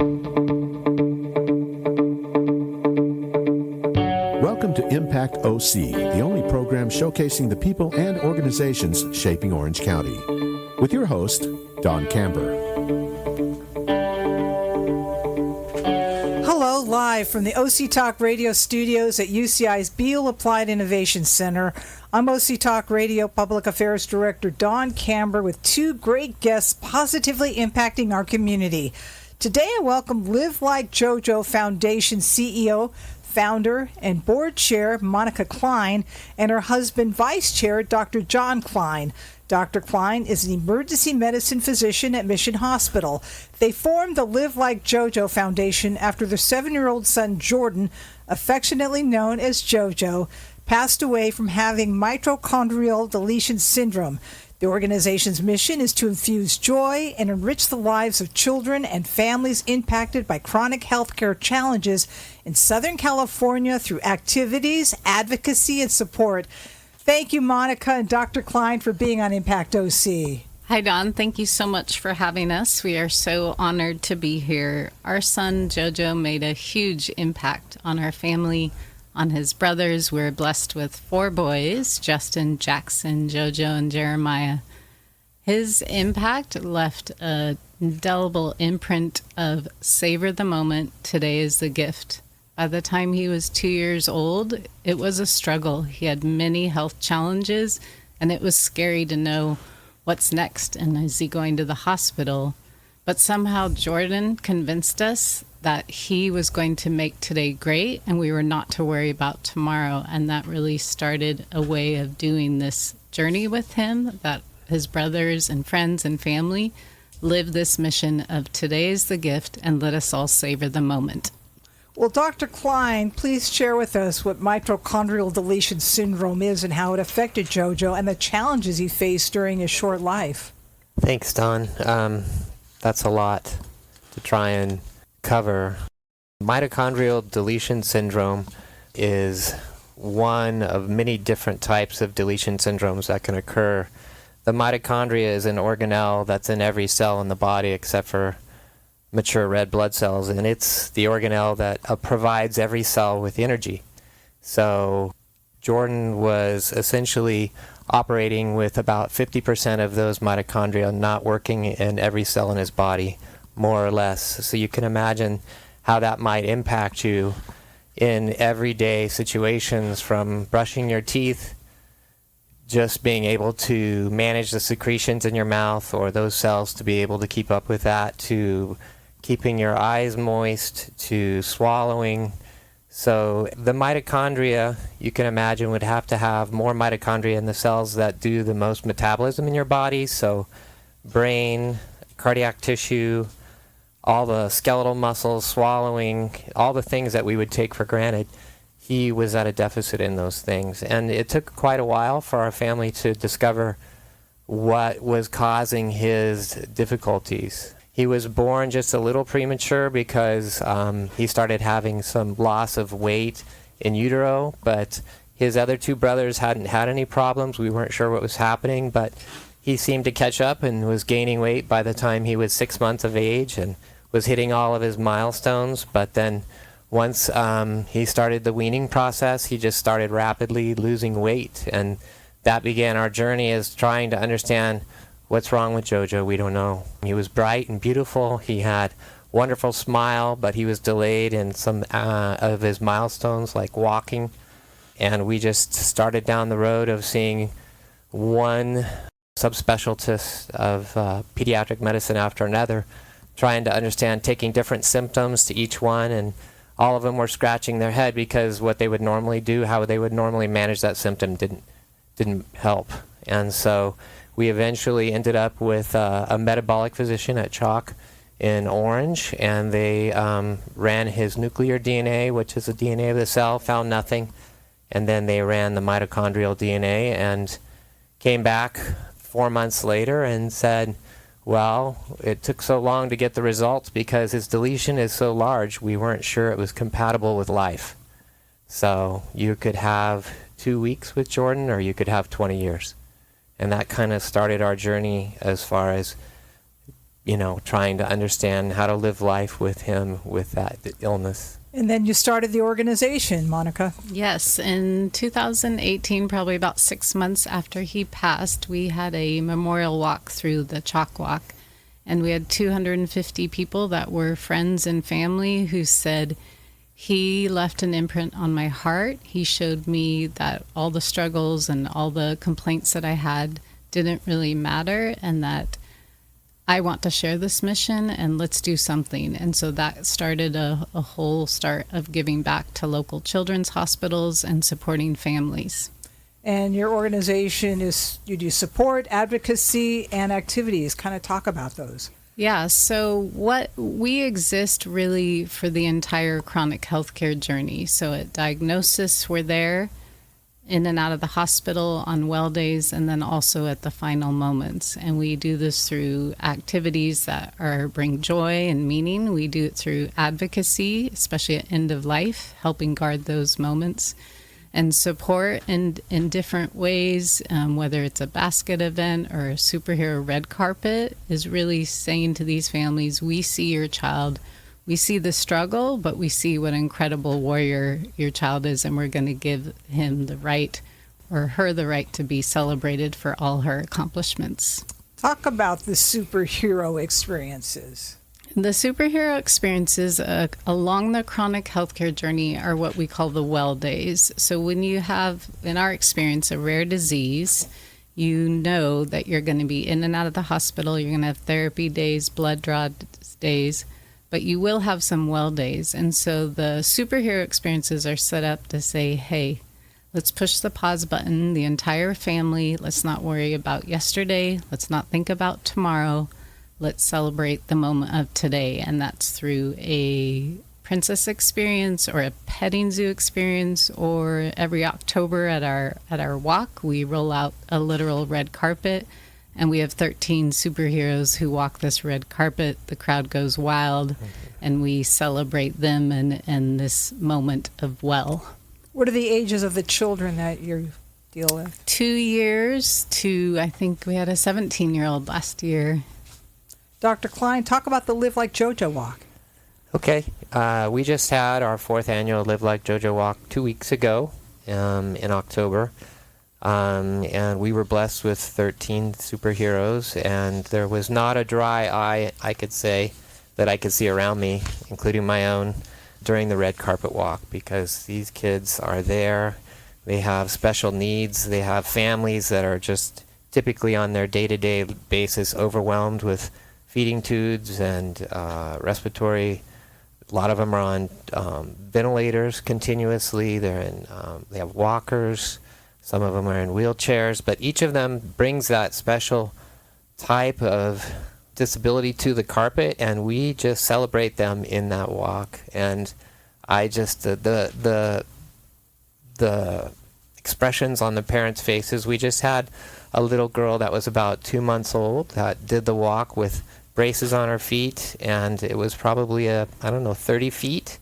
Welcome to Impact OC, the only program showcasing the people and organizations shaping Orange County. With your host, Don Kamber. Hello, live from the OC Talk Radio studios at UCI's Beal Applied Innovation Center. I'm OC Talk Radio Public Affairs Director Jon Cline with two great guests positively impacting our community. Today I welcome Like JoJo Foundation CEO, founder, and board chair Monica Cline and her husband, vice chair Dr. Jon Cline. Dr. Cline is an emergency medicine physician at Mission Hospital. They formed the Like JoJo Foundation after their 7-year-old son, Jordan, affectionately known as JoJo, passed away from having mitochondrial deletion syndrome. The organization's mission is to infuse joy and enrich the lives of children and families impacted by chronic healthcare challenges in Southern California through activities, advocacy, and support. Thank you, Monica and Dr. Cline, for being on Impact OC. Hi, Don. Thank you so much for having us. We are so honored to be here. Our son, JoJo, made a huge impact on our family, on his brothers. We're blessed with 4 boys, Justin, Jackson, JoJo, and Jeremiah. His impact left a indelible imprint of savor the moment, today is the gift. By the time he was 2 years old, it was a struggle. He had many health challenges, and it was scary to know what's next, and is he going to the hospital? But somehow Jordan convinced us that he was going to make today great, and we were not to worry about tomorrow. And that really started a way of doing this journey with him, that his brothers and friends and family live this mission of today is the gift, and let us all savor the moment. Well, Dr. Cline, please share with us what mitochondrial deletion syndrome is and how it affected JoJo and the challenges he faced during his short life. Thanks, Don. That's a lot to try and cover. Mitochondrial deletion syndrome is one of many different types of deletion syndromes that can occur. The mitochondria is an organelle that's in every cell in the body except for mature red blood cells, and it's the organelle that provides every cell with energy. So Jordan was essentially operating with about 50% of those mitochondria not working in every cell in his body, more or less. So you can imagine how that might impact you in everyday situations, from brushing your teeth, just being able to manage the secretions in your mouth or those cells to be able to keep up with that, to keeping your eyes moist, to swallowing. So the mitochondria, you can imagine, would have to have more mitochondria in the cells that do the most metabolism in your body. So brain, cardiac tissue, all the skeletal muscles, swallowing, all the things that we would take for granted. He was at a deficit in those things. And it took quite a while for our family to discover what was causing his difficulties. He was born just a little premature because he started having some loss of weight in utero, but his other 2 brothers hadn't had any problems. We weren't sure what was happening, but he seemed to catch up and was gaining weight by the time he was 6 months of age and was hitting all of his milestones. But then once he started the weaning process, he just started rapidly losing weight, and that began our journey as trying to understand what's wrong with JoJo. We don't know. He was bright and beautiful. He had wonderful smile, but he was delayed in some of his milestones, like walking. And we just started down the road of seeing one subspecialist of pediatric medicine after another, trying to understand, taking different symptoms to each one, and all of them were scratching their head because what they would normally do, how they would normally manage that symptom didn't help. And so we eventually ended up with a metabolic physician at CHOC in Orange, and they ran his nuclear DNA, which is the DNA of the cell, found nothing. And then they ran the mitochondrial DNA and came back 4 months later and said, well, it took so long to get the results because his deletion is so large, we weren't sure it was compatible with life. So you could have 2 weeks with Jordan, or you could have 20 years. And that kind of started our journey as far as trying to understand how to live life with him with that illness. And then you started the organization, Monica. Yes, in 2018, probably about 6 months after he passed, we had a memorial walk through the Chalk Walk. And we had 250 people that were friends and family who said, he left an imprint on my heart. He showed me that all the struggles and all the complaints that I had didn't really matter, and that I want to share this mission and let's do something. And so that started a whole start of giving back to local children's hospitals and supporting families. And your organization you do support, advocacy, and activities. Kind of talk about those. Yeah, so we exist really for the entire chronic healthcare journey. So at diagnosis, we're there, in and out of the hospital on well days, and then also at the final moments. And we do this through activities that bring joy and meaning. We do it through advocacy, especially at end of life, helping guard those moments, and support in different ways, whether it's a basket event or a superhero red carpet, is really saying to these families, we see your child. We see the struggle, but we see what an incredible warrior your child is, and we're going to give him the right, or her the right, to be celebrated for all her accomplishments. Talk about the superhero experiences. The superhero experiences along the chronic healthcare journey are what we call the well days. So when you have, in our experience, a rare disease, you know that you're going to be in and out of the hospital, you're going to have therapy days, blood draw days, but you will have some well days. And so the superhero experiences are set up to say, hey, let's push the pause button, the entire family. Let's not worry about yesterday. Let's not think about tomorrow. Let's celebrate the moment of today. And that's through a princess experience or a petting zoo experience, or every October at our walk, we roll out a literal red carpet. And we have 13 superheroes who walk this red carpet. The crowd goes wild, and we celebrate them and this moment of well. What are the ages of the children that you deal with? 2 years to, I think we had a 17-year-old last year. Dr. Cline, talk about the Live Like JoJo Walk. Okay, we just had our 4th annual Live Like JoJo Walk 2 weeks ago in October. And we were blessed with 13 superheroes, and there was not a dry eye, I could say, that I could see around me, including my own, during the red carpet walk, because these kids are there. They have special needs. They have families that are just typically on their day-to-day basis overwhelmed with feeding tubes and respiratory. A lot of them are on ventilators continuously. They have walkers. Some of them are in wheelchairs, but each of them brings that special type of disability to the carpet, and we just celebrate them in that walk. And I just the expressions on the parents' faces. We just had a little girl that was about 2 months old that did the walk with braces on her feet, and it was probably 30 feet.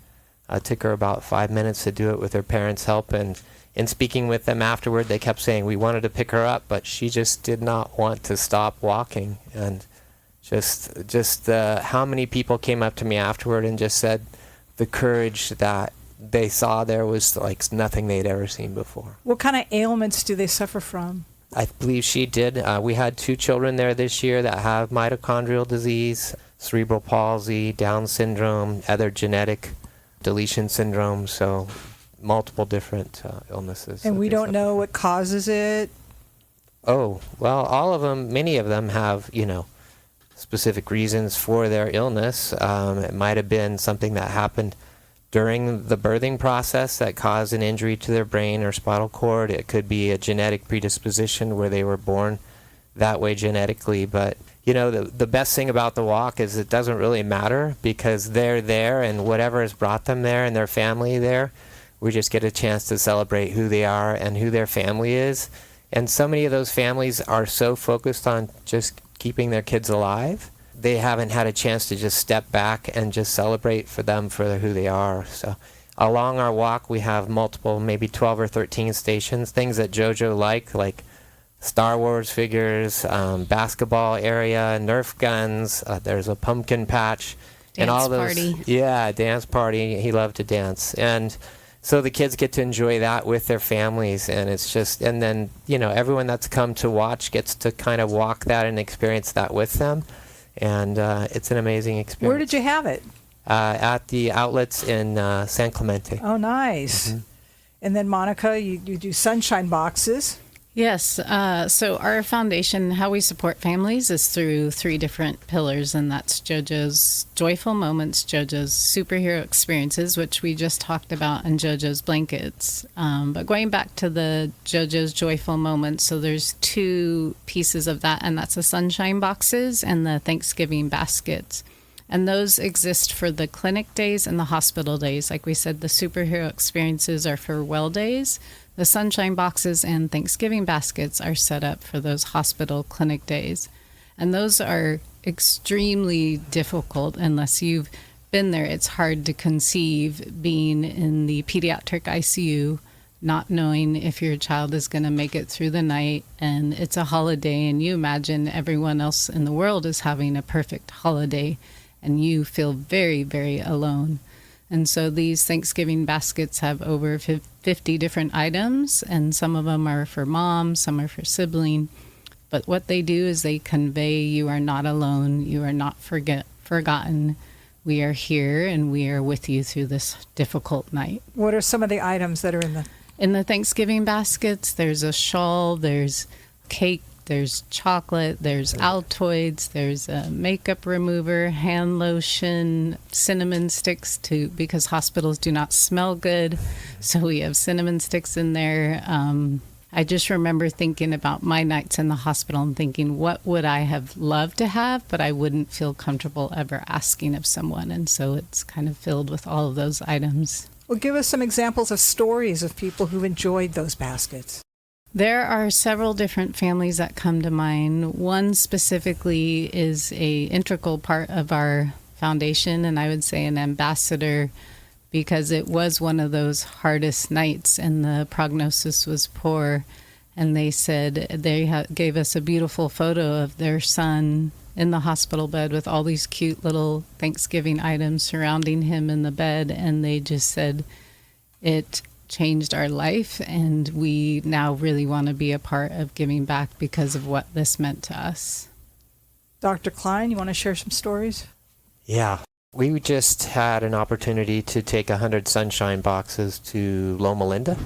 It took her about 5 minutes to do it with her parents' help, and in speaking with them afterward, they kept saying we wanted to pick her up, but she just did not want to stop walking. And just how many people came up to me afterward and just said the courage that they saw there was like nothing they'd ever seen before. What kind of ailments do they suffer from? I believe she did. We had 2 children there this year that have mitochondrial disease, cerebral palsy, Down syndrome, other genetic deletion syndrome, so multiple different illnesses. And we don't know what causes it? Oh, well, all of them, many of them have, specific reasons for their illness. It might have been something that happened during the birthing process that caused an injury to their brain or spinal cord. It could be a genetic predisposition where they were born that way genetically. But, the best thing about the walk is it doesn't really matter, because they're there, and whatever has brought them there and their family there, we just get a chance to celebrate who they are and who their family is. And so many of those families are so focused on just keeping their kids alive, they haven't had a chance to just step back and just celebrate for them for who they are. So along our walk, we have multiple, maybe 12 or 13 stations, things that JoJo like Star Wars figures, basketball area, Nerf guns. There's a pumpkin patch. And all those, party. Yeah, dance party. He loved to dance. And so the kids get to enjoy that with their families. And it's just, and then, everyone that's come to watch gets to kind of walk that and experience that with them. And it's an amazing experience. Where did you have it? At the outlets in San Clemente. Oh, nice. Mm-hmm. And then, Monica, you do sunshine boxes. Yes. So our foundation, how we support families is through 3 different pillars, and that's JoJo's Joyful Moments, JoJo's Superhero Experiences, which we just talked about, and JoJo's Blankets. But going back to the JoJo's Joyful Moments, so there's 2 pieces of that, and that's the sunshine boxes and the Thanksgiving baskets. And those exist for the clinic days and the hospital days. Like we said, the superhero experiences are for well days. The sunshine boxes and Thanksgiving baskets are set up for those hospital clinic days. And those are extremely difficult unless you've been there. It's hard to conceive being in the pediatric ICU, not knowing if your child is going to make it through the night, and it's a holiday, and you imagine everyone else in the world is having a perfect holiday, and you feel very, very alone. And so these Thanksgiving baskets have over 50 different items, and some of them are for mom, some are for sibling. But what they do is they convey you are not alone, you are not forgotten. We are here, and we are with you through this difficult night. What are some of the items that are in the... In the Thanksgiving baskets, there's a shawl, there's cake, there's chocolate, there's Altoids, there's a makeup remover, hand lotion, cinnamon sticks because hospitals do not smell good. So we have cinnamon sticks in there. I just remember thinking about my nights in the hospital and thinking, what would I have loved to have, but I wouldn't feel comfortable ever asking of someone. And so it's kind of filled with all of those items. Well, give us some examples of stories of people who enjoyed those baskets. There are several different families that come to mind. One specifically is a integral part of our foundation, and I would say an ambassador, because it was one of those hardest nights and the prognosis was poor. And they said they gave us a beautiful photo of their son in the hospital bed with all these cute little Thanksgiving items surrounding him in the bed. And they just said it changed our life, and we now really want to be a part of giving back because of what this meant to us. Dr. Cline, you want to share some stories? Yeah. We just had an opportunity to take 100 sunshine boxes to Loma Linda.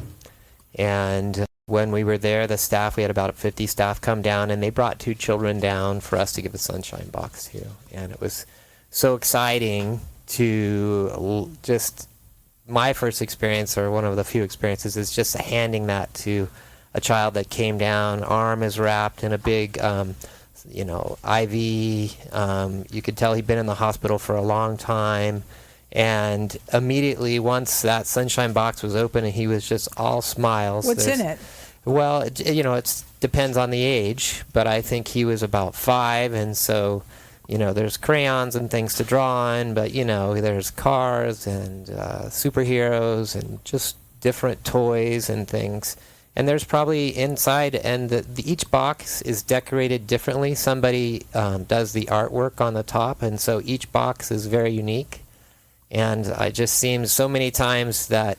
And when we were there, we had about 50 staff come down, and they brought 2 children down for us to give a sunshine box to. And it was so exciting to just... My first experience, or one of the few experiences, is just handing that to a child that came down. Arm is wrapped in a big, IV. You could tell he'd been in the hospital for a long time. And immediately, once that sunshine box was open, and he was just all smiles. What's in it? Well, it depends on the age, but I think he was about 5, and so... there's crayons and things to draw on, but, there's cars and superheroes and just different toys and things. And there's probably inside, and each box is decorated differently. Somebody does the artwork on the top, and so each box is very unique. And it just seems so many times that,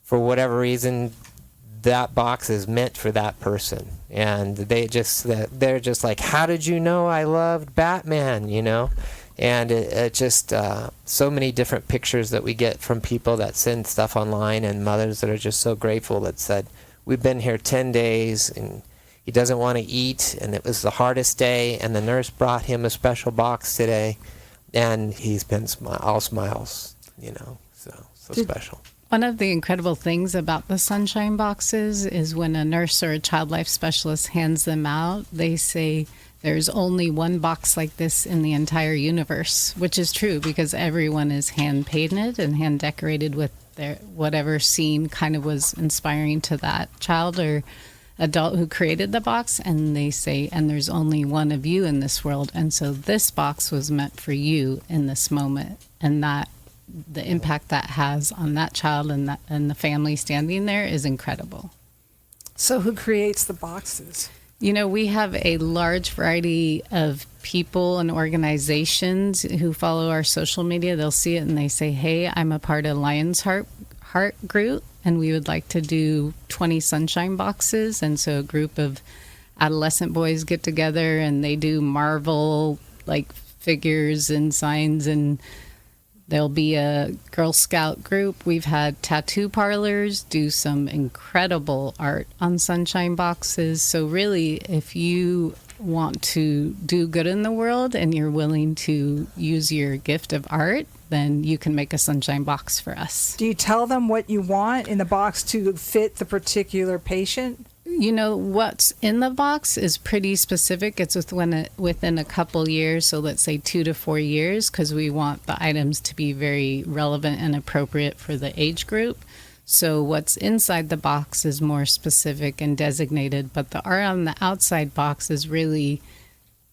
for whatever reason, that box is meant for that person, and they're just like, how did you know I loved Batman? And it just so many different pictures that we get from people that send stuff online, and mothers that are just so grateful that said, we've been here 10 days and he doesn't want to eat, and it was the hardest day, and the nurse brought him a special box today, and he's been all smiles, so special. One of the incredible things about the sunshine boxes is when a nurse or a child life specialist hands them out, they say there's only one box like this in the entire universe, which is true because everyone is hand painted and hand decorated with their whatever scene kind of was inspiring to that child or adult who created the box. And they say, and there's only one of you in this world. And so this box was meant for you in this moment. And that the impact that has on that child and the family standing there is incredible. So who creates the boxes? You know, we have a large variety of people and organizations who follow our social media. They'll see it and they say, hey, I'm a part of Lion's Heart group, and we would like to do 20 sunshine boxes. And so a group of adolescent boys get together and they do Marvel like figures and signs, and there'll be a Girl Scout group. We've had tattoo parlors do some incredible art on sunshine boxes. So really, if you want to do good in the world and you're willing to use your gift of art, then you can make a sunshine box for us. Do you tell them what you want in the box to fit the particular patient? You know, what's in the box is pretty specific. It's within a couple years, so let's say 2 to 4 years, because we want the items to be very relevant and appropriate for the age group. So what's inside the box is more specific and designated, but the art on the outside box is really,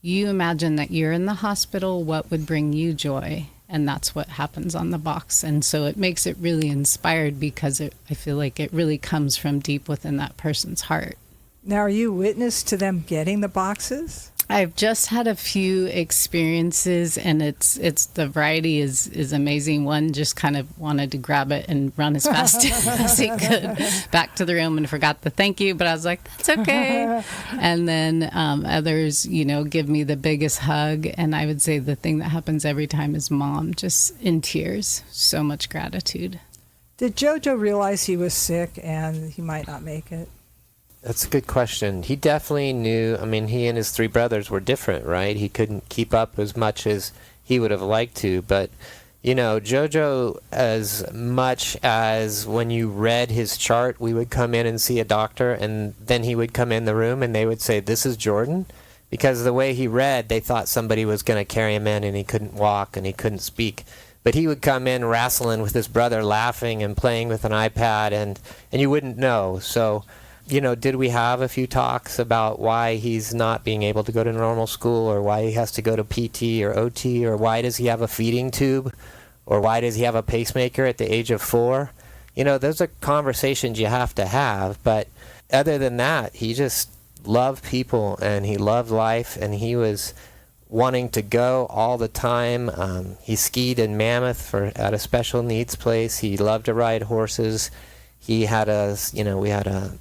you imagine that you're in the hospital, what would bring you joy? And that's what happens on the box. And so it makes it really inspired because I feel like it really comes from deep within that person's heart. Now, are you witness to them getting the boxes? I've just had a few experiences, and it's the variety is amazing. One just kind of wanted to grab it and run as fast as he could back to the room and forgot the thank you, but I was like, that's okay. And then others, you know, give me the biggest hug, and I would say the thing that happens every time is Mom, just in tears, so much gratitude. Did JoJo realize he was sick and he might not make it? That's a good question. He definitely knew. I mean, he and his 3 brothers were different, right? He couldn't keep up as much as he would have liked to. But, you know, JoJo, as much as when you read his chart, we would come in and see a doctor, and then he would come in the room and they would say, this is Jordan. Because the way he read, they thought somebody was going to carry him in and he couldn't walk and he couldn't speak. But he would come in wrestling with his brother, laughing and playing with an iPad, and you wouldn't know. So, you know, did we have a few talks about why he's not being able to go to normal school, or why he has to go to PT or OT, or why does he have a feeding tube, or why does he have a pacemaker at the age of 4? You know, those are conversations you have to have. But other than that, he just loved people and he loved life, and he was wanting to go all the time. He skied in Mammoth at a special needs place. He loved to ride horses. He had we had a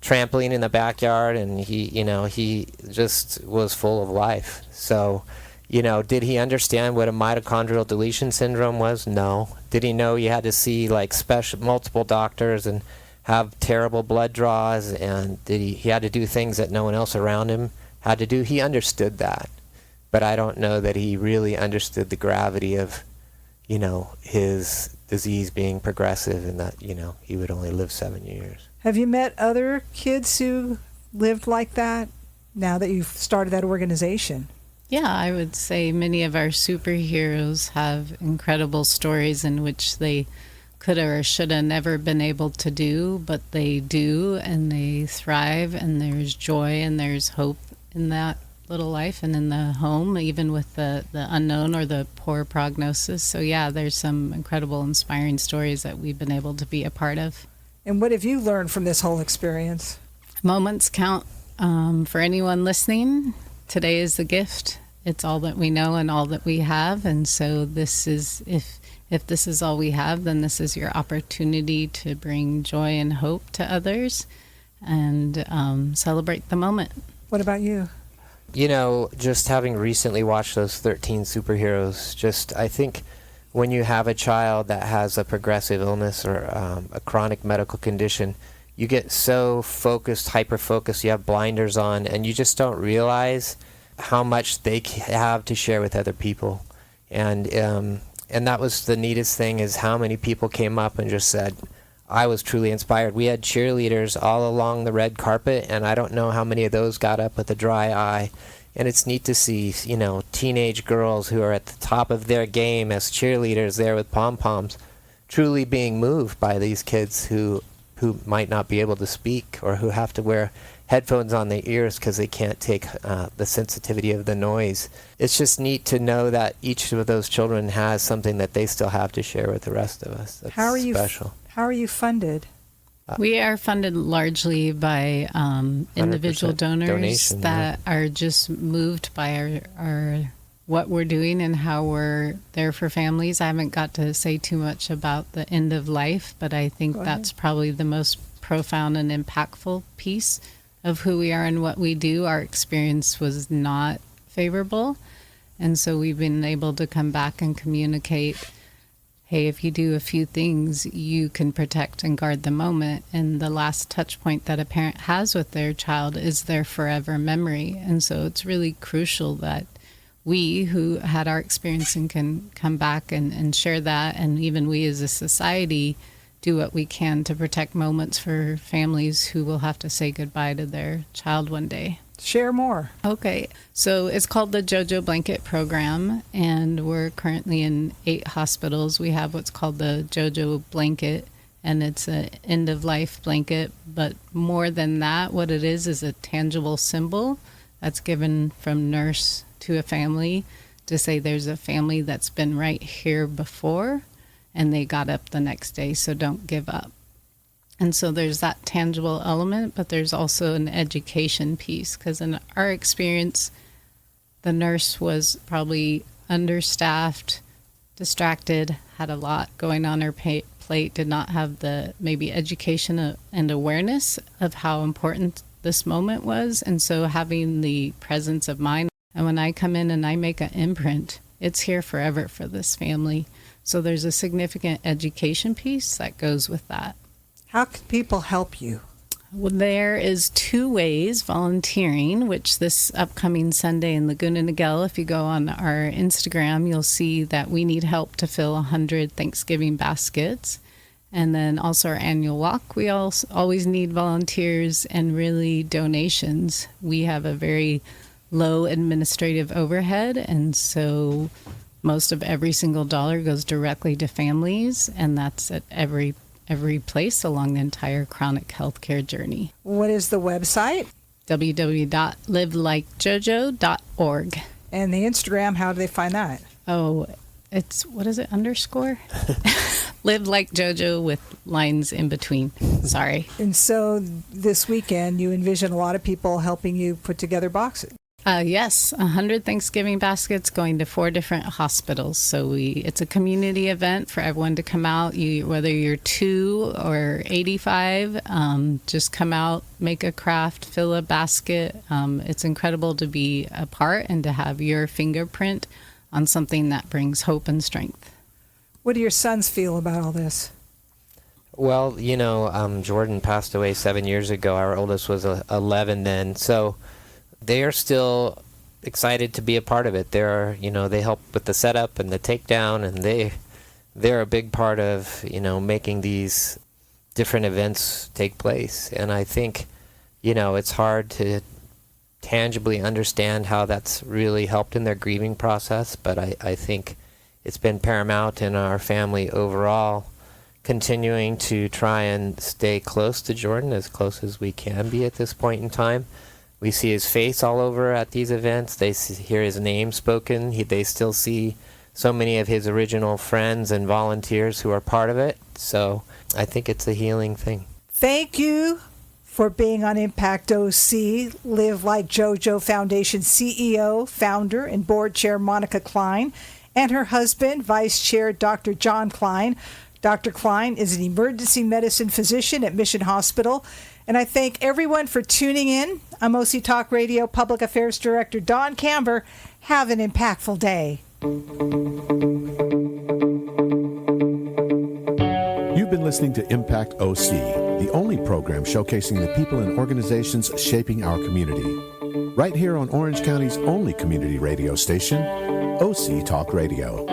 trampoline in the backyard, and he just was full of life. So, you know, did he understand what a mitochondrial deletion syndrome was? No. Did he know you had to see like multiple doctors and have terrible blood draws, and he had to do things that no one else around him had to do? He understood that, but I don't know that he really understood the gravity of, you know, his disease being progressive, and that, you know, he would only live 7 years. Have you met other kids who lived like that now that you've started that organization? Yeah, I would say many of our superheroes have incredible stories in which they could or should have never been able to do, but they do, and they thrive, and there's joy and there's hope in that little life and in the home, even with the unknown or the poor prognosis. So yeah, there's some incredible, inspiring stories that we've been able to be a part of. And what have you learned from this whole experience? Moments count. For anyone listening, today is the gift. It's all that we know and all that we have. And so this is, if this is all we have, then this is your opportunity to bring joy and hope to others and celebrate the moment. What about you? You know, just having recently watched those 13 superheroes, I think when you have a child that has a progressive illness or a chronic medical condition, you get so focused, hyper-focused, you have blinders on, and you just don't realize how much they have to share with other people. And that was the neatest thing, is how many people came up and just said, I was truly inspired. We had cheerleaders all along the red carpet, and I don't know how many of those got up with a dry eye. And it's neat to see, you know, teenage girls who are at the top of their game as cheerleaders there with pom-poms, truly being moved by these kids who might not be able to speak, or who have to wear headphones on their ears because they can't take the sensitivity of the noise. It's just neat to know that each of those children has something that they still have to share with the rest of us. That's special. How are you funded? We are funded largely by individual donors donation, that are just moved by our what we're doing and how we're there for families. I haven't got to say too much about the end of life, but I think that's probably the most profound and impactful piece of who we are and what we do. Our experience was not favorable, and so we've been able to come back and communicate, hey, if you do a few things, you can protect and guard the moment. And the last touch point that a parent has with their child is their forever memory. And so it's really crucial that we who had our experience and can come back and share that, and even we as a society do what we can to protect moments for families who will have to say goodbye to their child one day. Share more. Okay, so it's called the JoJo Blanket Program, and we're currently in 8 hospitals. We have what's called the JoJo Blanket, and it's an end-of-life blanket. But more than that, what it is a tangible symbol that's given from nurse to a family to say there's a family that's been right here before, and they got up the next day, so don't give up. And so there's that tangible element, but there's also an education piece, because in our experience, the nurse was probably understaffed, distracted, had a lot going on her plate, did not have the maybe education and awareness of how important this moment was. And so having the presence of mind, and when I come in and I make an imprint, it's here forever for this family. So there's a significant education piece that goes with that. How can people help you? Well, there is 2 ways. Volunteering, which this upcoming Sunday in Laguna Niguel, if you go on our Instagram, you'll see that we need help to fill 100 Thanksgiving baskets. And then also our annual walk, we also always need volunteers and really donations. We have a very low administrative overhead, and so most of every single dollar goes directly to families, and that's at every place along the entire chronic healthcare journey. What is the website? www.livelikejojo.org. And the Instagram, how do they find that? Oh, it's, what is it, underscore? Live Like JoJo with lines in between. Sorry. And so this weekend, you envision a lot of people helping you put together boxes. Yes, 100 Thanksgiving baskets going to 4 different hospitals. So it's a community event for everyone to come out. Whether you're 2 or 85, just come out, make a craft, fill a basket. It's incredible to be a part and to have your fingerprint on something that brings hope and strength. What do your sons feel about all this? Well, Jordan passed away 7 years ago. Our oldest was 11 then. So they are still excited to be a part of it. They help with the setup and the takedown, and they're a big part of, making these different events take place. And I think, it's hard to tangibly understand how that's really helped in their grieving process, but I think it's been paramount in our family overall, continuing to try and stay close to Jordan, as close as we can be at this point in time. We see his face all over at these events. They hear his name spoken. They still see so many of his original friends and volunteers who are part of it. So I think it's a healing thing. Thank you for being on Impact OC. Live Like JoJo Foundation CEO, founder, and board chair Monica Cline, and her husband, Vice Chair Dr. Jon Cline. Dr. Cline is an emergency medicine physician at Mission Hospital. And I thank everyone for tuning in. I'm OC Talk Radio Public Affairs Director Don Kamber. Have an impactful day. You've been listening to Impact OC, the only program showcasing the people and organizations shaping our community. Right here on Orange County's only community radio station, OC Talk Radio.